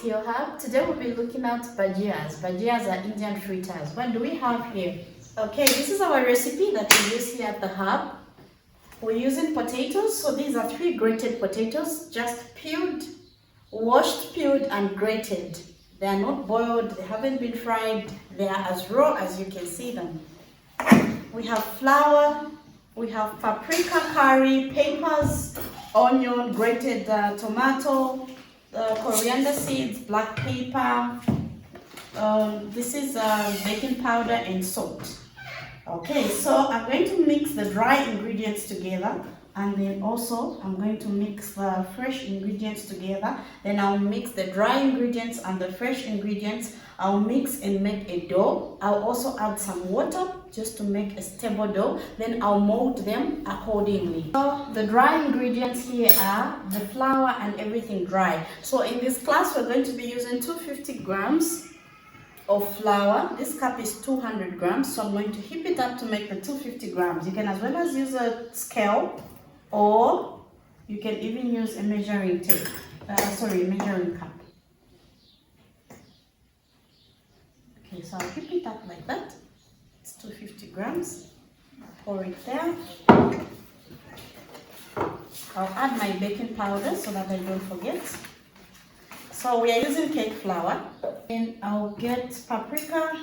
still have. Today we'll be looking at bhajias. Bhajias are Indian fritters. What do we have here? Okay, this is our recipe that we use here at the hub. We're using potatoes. So these are 3 grated potatoes, just peeled, washed, peeled, and grated. They are not boiled, they haven't been fried. They are as raw as you can see them. We have flour, we have paprika, curry, peppers, onion, grated tomato, coriander seeds, black pepper. This is baking powder and salt. Okay, so I'm going to mix the dry ingredients together, and then also I'm going to mix the fresh ingredients together. Then I'll mix the dry ingredients and the fresh ingredients. I'll mix and make a dough. I'll also add some water just to make a stable dough. Then I'll mold them accordingly. So the dry ingredients here are the flour and everything dry. So in this class we're going to be using 250 grams of flour. This cup is 200 grams, so I'm going to heap it up to make the 250 grams. You can as well as use a scale, or you can even use a measuring tape. Measuring cup. Okay, so I'll heap it up like that. It's 250 grams. Pour it there. I'll add my baking powder so that I don't forget. So we are using cake flour, and I'll get paprika.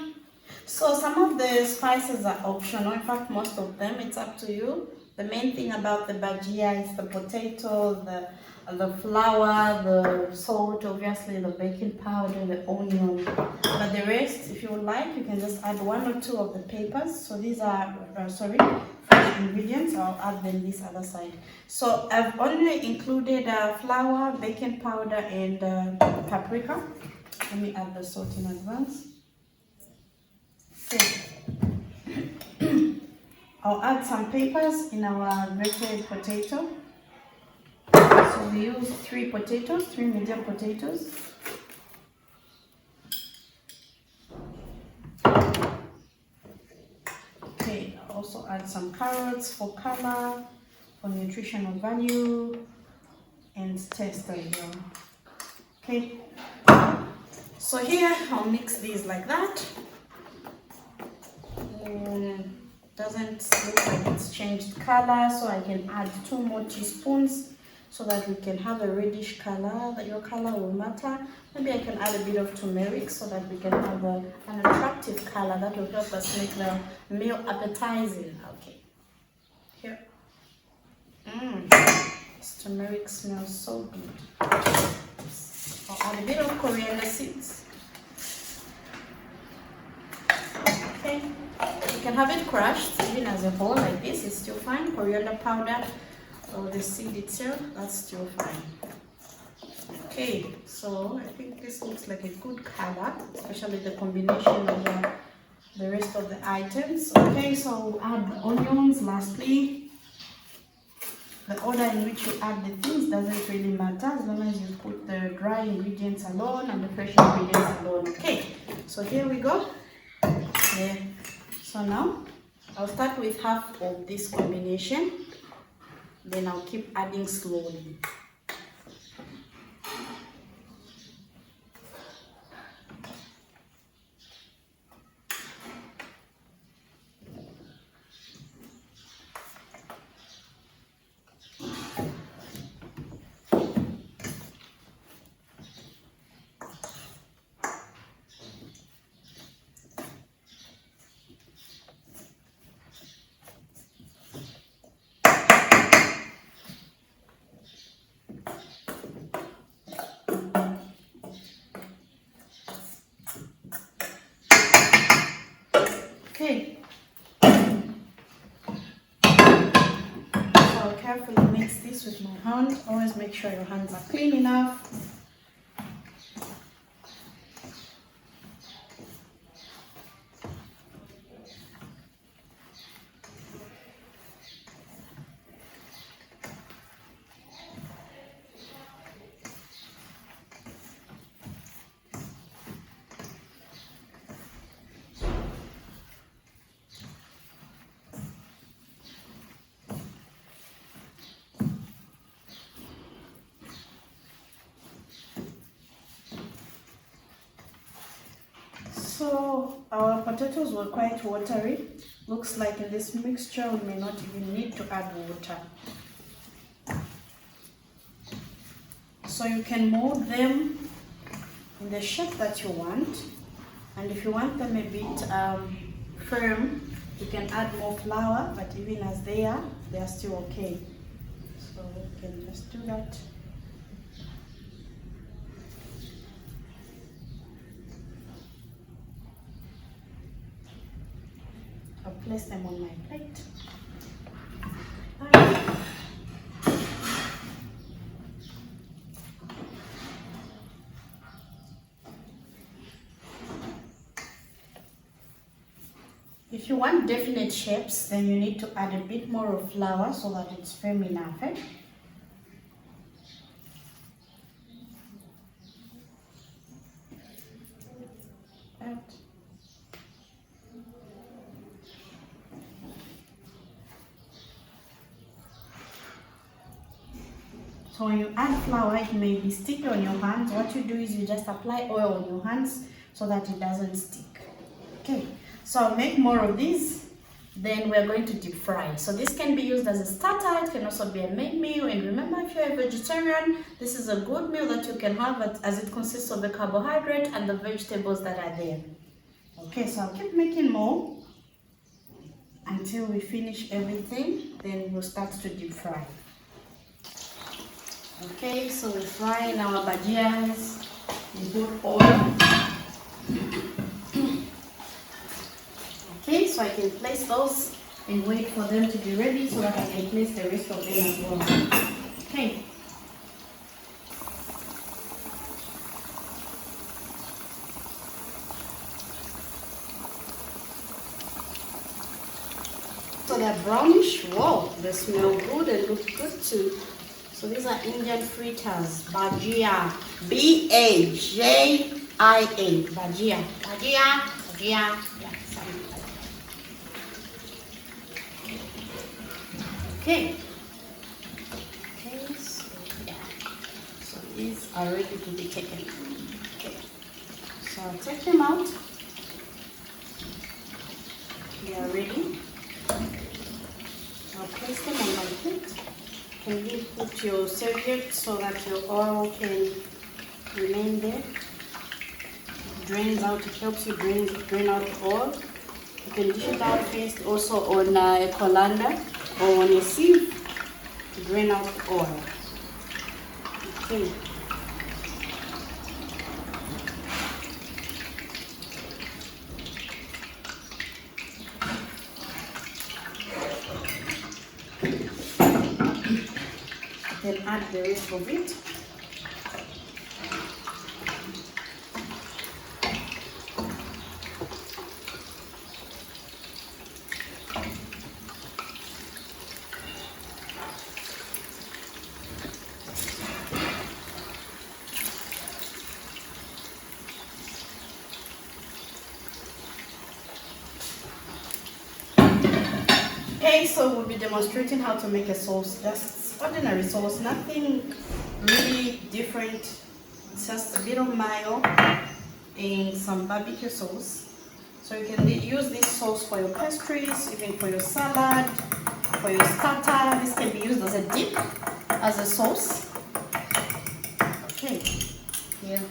So some of the spices are optional. In fact, most of them, it's up to you. The main thing about the bhajia is the potato, the flour, the salt, obviously the baking powder, the onion. But the rest, if you would like, you can just add 1 or 2 of the peppers. So these are, fresh ingredients. I'll add them this other side. So I've only included flour, baking powder, and paprika. Let me add the salt in advance. Okay. I'll add some peppers in our grated potato. So we use 3 potatoes, 3 medium potatoes. Okay, I'll also add some carrots for color, for nutritional value, and taste as well. Okay, so here I'll mix these like that. Doesn't look like it's changed color, so I can add 2 more teaspoons so that we can have a reddish color. That your color will matter. Maybe I can add a bit of turmeric so that we can have an attractive color that will help us make the meal appetizing. Okay, here. This turmeric smells so good. I'll add a bit of coriander seeds. Okay. You can have it crushed even as a whole like this, it's still fine. Coriander powder or the seed itself, that's still fine. Okay, so I think this looks like a good color, especially the combination of the rest of the items. Okay, so we'll add the onions lastly. The order in which you add the things doesn't really matter as long as you put the dry ingredients alone and the fresh ingredients alone. Okay, so here we go. There. So now I'll start with half of this combination, then I'll keep adding slowly. Okay, so I'll carefully mix this with my hand. Always make sure your hands are clean enough. So our potatoes were quite watery. Looks like in this mixture we may not even need to add water. So you can mold them in the shape that you want, and if you want them a bit firm, you can add more flour, but even as they are still okay. So you can just do that. I'll place them on my plate. If you want definite shapes, then you need to add a bit more of flour so that it's firm enough. So when you add flour, it may be sticky on your hands. What you do is you just apply oil on your hands so that it doesn't stick. Okay, so I'll make more of these. Then we're going to deep fry. So this can be used as a starter. It can also be a main meal. And remember, if you're a vegetarian, this is a good meal that you can have as it consists of the carbohydrate and the vegetables that are there. Okay, so I'll keep making more until we finish everything. Then we'll start to deep fry. Okay, so we're frying our bhajias in good oil. Okay, so I can place those and wait for them to be ready so that I can place the rest of them as well. Okay. So they're brownish. Whoa, they smell good and look good too. So these are Indian fritters, bhajia, B-A-J-I-A, bhajia, yeah, something like that. Okay, so yeah, so these are ready to be taken. Okay, so I'll take them out. They are ready. I'll place them on my plate. Can you put your serviette so that your oil can remain there? It drains out, it helps you drain out the oil. You can dish it out first also on a colander or on a sieve to drain out the oil. Okay. Then add the rest of it. Okay, so we'll be demonstrating how to make a sauce. Just ordinary sauce, nothing really different. It's just a bit of mayo and some barbecue sauce. So you can use this sauce for your pastries, even for your salad, for your starter. This can be used as a dip, as a sauce. Okay, yeah.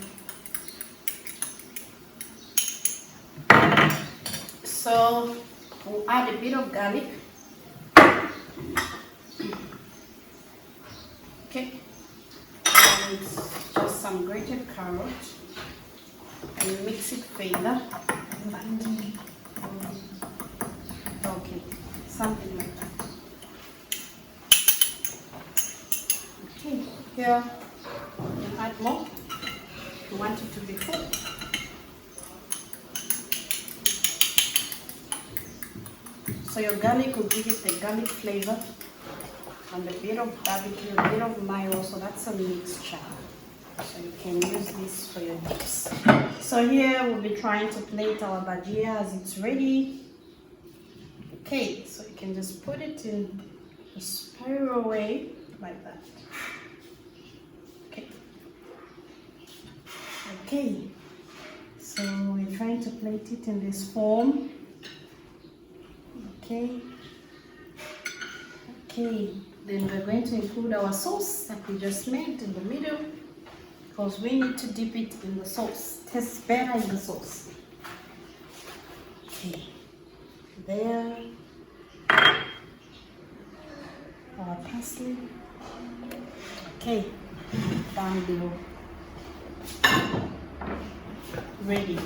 So we'll add a bit of garlic. Okay, and just some grated carrot, and mix it further. Okay, something like that. Okay, here you can add more. You want it to be full. So your garlic will give it the garlic flavor. And a bit of barbecue, a bit of mayo, so that's a mixture. So you can use this for your dips. So here we'll be trying to plate our bhajia as it's ready. Okay, so you can just put it in a spiral way like that. Okay. Okay. So we're trying to to plate it in this form. Okay. Okay, then we're going to include our sauce that we just made in the middle, because we need to dip it in the sauce. Tastes better in the sauce. Okay, there. Our parsley. Okay, down below. Ready.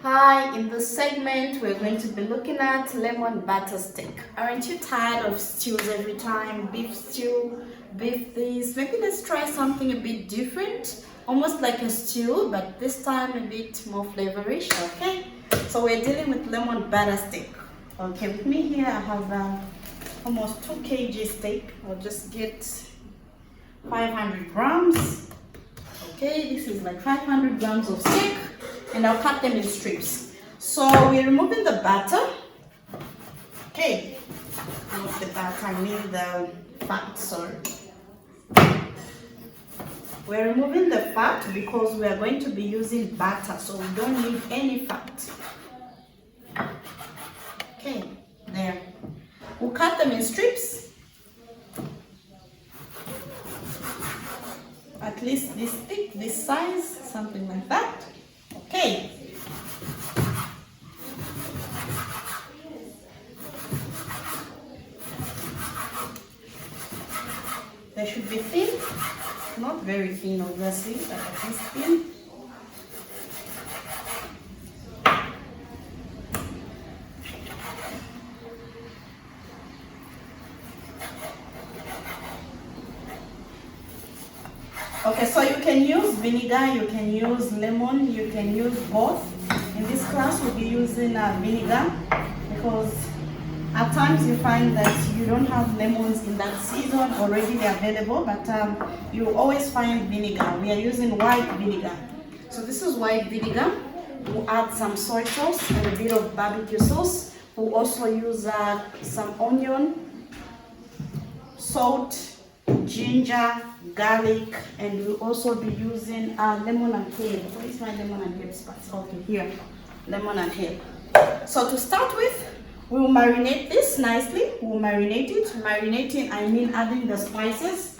Hi, in this segment we're going to be looking at lemon butterstick. Aren't you tired of stews every time? Beef stew, beef this. Maybe let's try something a bit different, almost like a stew, but this time a bit more flavorish. Okay, so we're dealing with lemon butterstick. Okay, with me here I have almost 2 kg steak. I'll just get 500 grams. Okay, this is like 500 grams of steak, and I'll cut them in strips. So we're removing the batter. Okay, not the batter, I mean the fat, sorry. We're removing the fat because we are going to be using batter, so we don't need any fat. Okay, there. We'll cut them in strips. At least this thick, this size, something like that. Okay. They should be thin, not very thin obviously, but at least thin. Okay, so you can use vinegar, you can use lemon, you can use both. In this class we'll be using vinegar, because at times you find that you don't have lemons in that season already available, but you always find vinegar. We are using white vinegar. So this is white vinegar. We'll add some soy sauce and a bit of barbecue sauce. We'll also use some onion, salt, ginger, garlic, and we'll also be using lemon and herb. Where is my lemon and herb spice? Okay, here, lemon and herb. So to start with, we will marinate this nicely. We'll marinate it. Marinating, I mean adding the spices.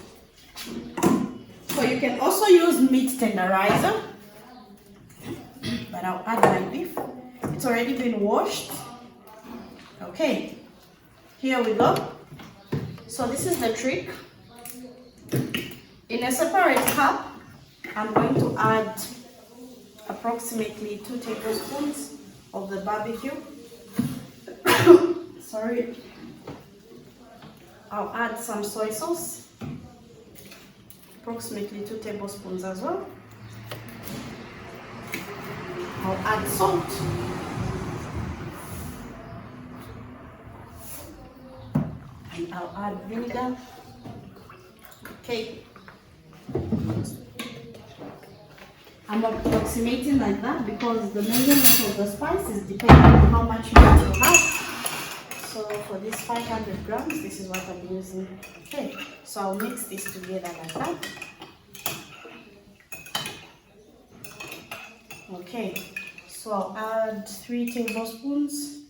So you can also use meat tenderizer, but I'll add my beef. It's already been washed. Okay, here we go. So this is the trick. In a separate cup, I'm going to add approximately 2 tablespoons of the barbecue. Sorry. I'll add some soy sauce, approximately 2 tablespoons as well. I'll add salt. And I'll add vinegar. Okay. I'm approximating like that because the measurement of the spices depends on how much you want to have. So for this 500 grams, this is what I'm using. Okay, so I'll mix this together like that. Okay, so I'll add 3 tablespoons.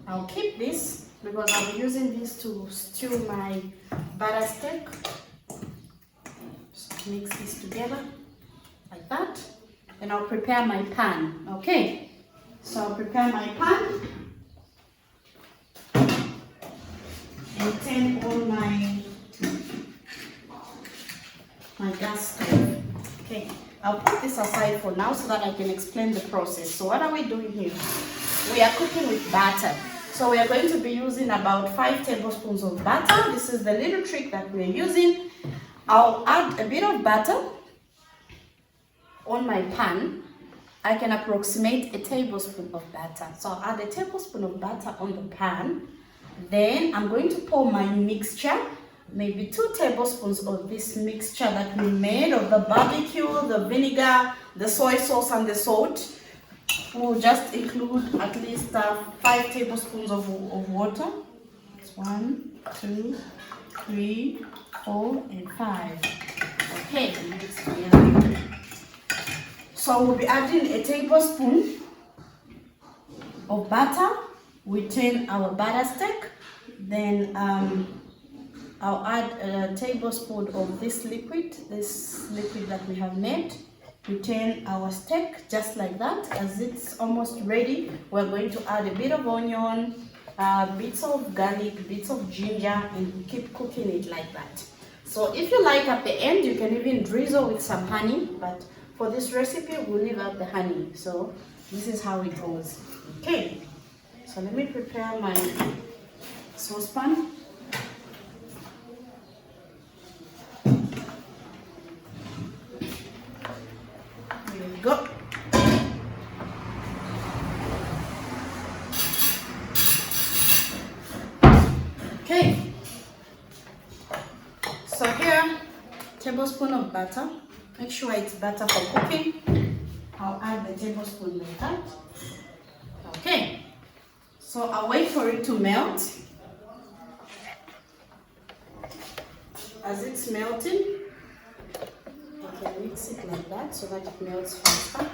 I'll keep this because I'll be using this to stew my butterstick. So mix this together like that. Then I'll prepare my pan. Okay, so I'll prepare my pan and turn on my gas stove. Okay, I'll put this aside for now so that I can explain the process. So what are we doing here? We are cooking with butter. So we are going to be using about 5 tablespoons of butter. This is the little trick that we are using. I'll add a bit of butter on my pan. I can approximate a tablespoon of butter. So I'll add a tablespoon of butter on the pan. Then I'm going to pour my mixture, maybe 2 tablespoons of this mixture that we made of the barbecue, the vinegar, the soy sauce and the salt. We'll just include at least 5 tablespoons of water. It's 1, 2, 3, 4, and 5. Okay, mix together. So we'll be adding a tablespoon of butter within our Butterstick. Then I'll add a tablespoon of this liquid that we have made within our steak, just like that. As it's almost ready, we're going to add a bit of onion, bits of garlic, bits of ginger, and keep cooking it like that. So if you like, at the end you can even drizzle with some honey, but for this recipe we'll leave out the honey. So this is how it goes. Okay, so let me prepare my saucepan. Here we go. Okay, so here, tablespoon of butter. Make sure it's butter for cooking. I'll add the tablespoon like that. Okay, so I'll wait for it to melt. As it's melting, I can mix it like that so that it melts faster.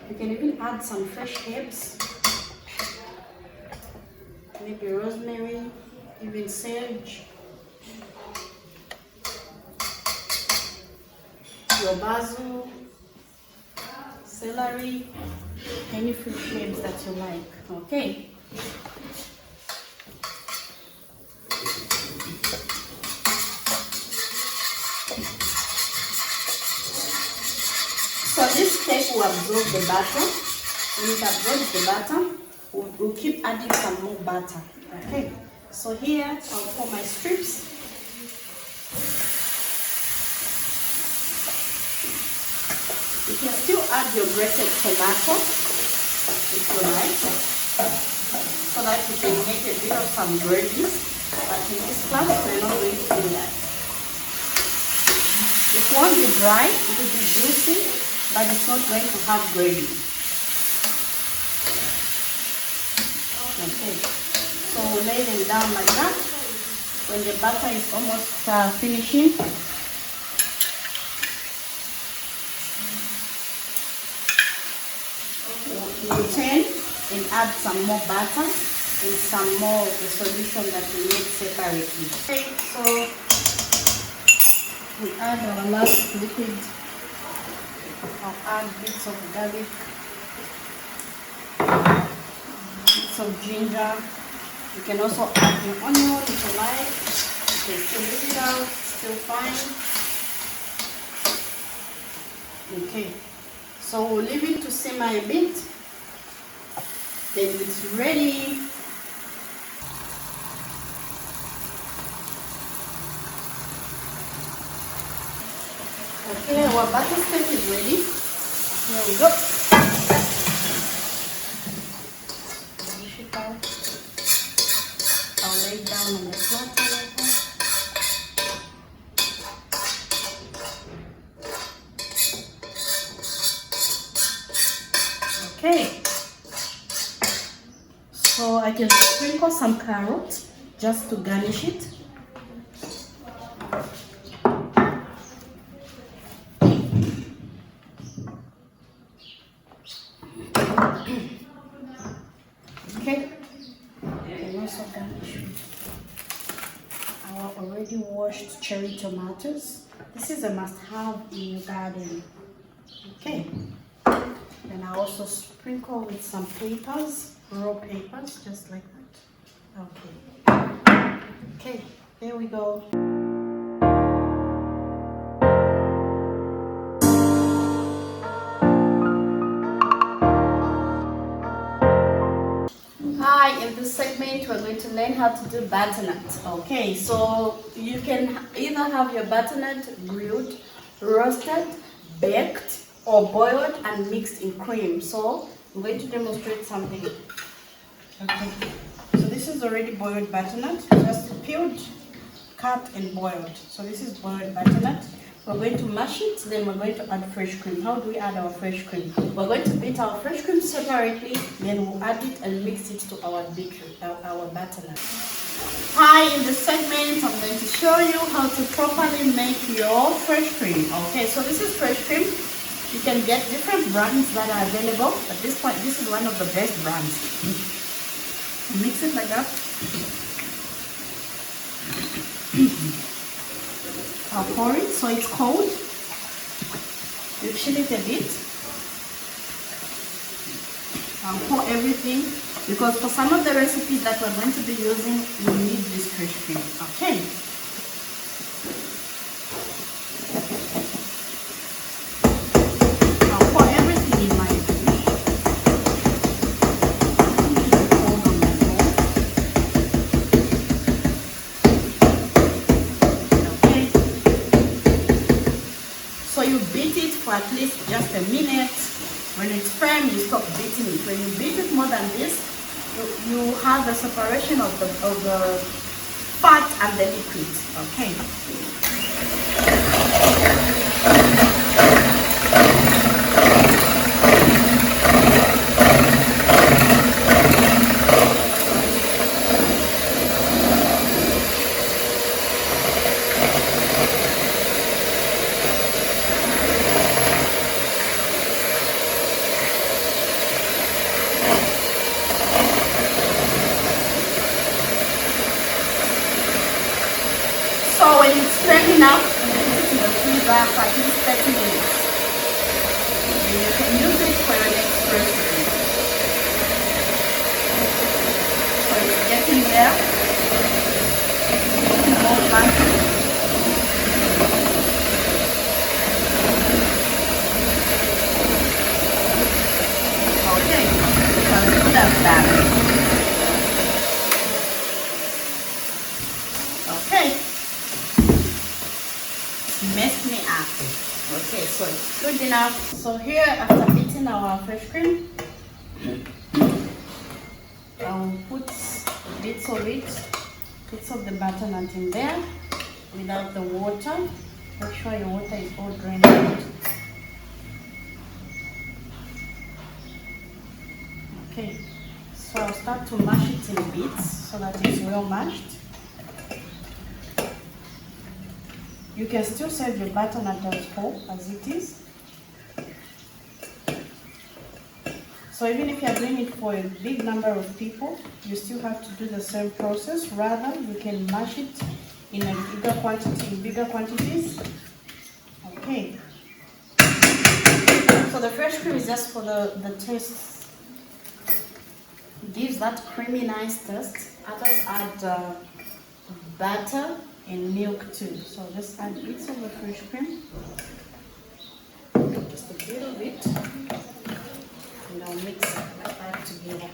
You can even add some fresh herbs, maybe rosemary, even sage, your basil, celery, any fresh herbs that you like. Okay. So this steak will absorb the butter. When it absorbs the butter, we'll keep adding some more butter. Okay, so here I'll pour my strips. You can still add your grated tomato if you like, so that you can make a bit of some gravy. But in this class, we're not going to do that. It won't be dry, it will be juicy, but it's not going to have gravy. Okay, so we'll lay them down like that. When the butter is almost finishing, we'll turn and add some more butter and some more of the solution that we made separately. Okay, so we add our last liquid. I'll add bits of garlic, bits of ginger. You can also add your onion if you like. You can still leave it out, still fine. Okay, so we'll leave it to simmer a bit. Then it's ready. Okay, our Butterstick is ready. Here we go. Dish it out. I'll lay it down on the platter like that. Okay. So I can sprinkle some carrots just to garnish it. Okay, and also garnish with our already washed cherry tomatoes. This is a must-have in your garden. Okay, then I also sprinkle with some peppers, raw peppers, just like that. Okay, okay, there we go. Hi, in this segment we're going to learn how to do butternut. Okay, so you can either have your butternut grilled, roasted, baked, or boiled and mixed in cream. So I'm going to demonstrate something. Okay, so this is already boiled butternut, just peeled, cut and boiled. So this is boiled butternut. We're going to mash it, then we're going to add fresh cream. How do we add our fresh cream? We're going to beat our fresh cream separately, then we'll add it and mix it to our butternut. Hi, in this segment, I'm going to show you how to properly make your fresh cream. Okay, so this is fresh cream. You can get different brands that are available. At this point, this is one of the best brands. Mix it like that. I'll pour it so it's cold. You chill it a bit. I'll pour everything because for some of the recipes that we're going to be using, we need this fresh cream. Okay. I'll pour everything in my dish. Hold on my bowl. Okay. So you beat it for at least just a minute. When it's firm, you stop beating it. When you beat it more than this, you have the separation of the fat and the liquid. Okay. So when it's firm enough, you put it in the freezer for at least 30 minutes. And you can use it for your next recipe. So it's getting there. It's getting more fluffy. Okay, so as good as that. Okay. Mess me up. Okay, so it's good enough. So here, after beating our fresh cream, I'll put bits of the butternut in there without the water. Make sure your water is all drained out. Okay, so I'll start to mash it in bits so that it's well mashed. You can still serve your butternut as whole as it is. So even if you're doing it for a big number of people, you still have to do the same process. Rather, you can mash it in a bigger quantities. Okay. So the fresh cream is just for the taste. It gives that creamy, nice taste. Others add butter and milk too. So just add bits of the fresh cream, just a little bit, and I'll mix it like that together.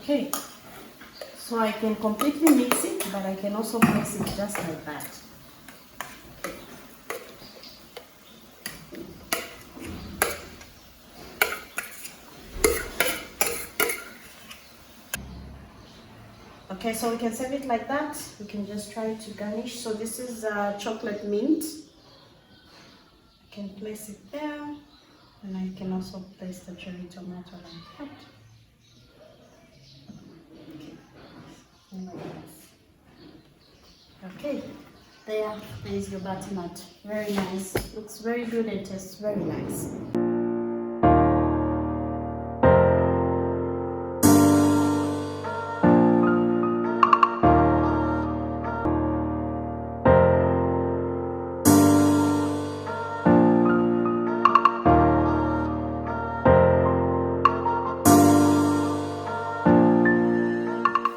Okay, so I can completely mix it, but I can also mix it just like that. Okay, so we can serve it like that. We can just try to garnish. So this is chocolate mint. I can place it there, and I can also place the cherry tomato like that. Okay, there is your butternut. Very nice. Looks very good and tastes very nice.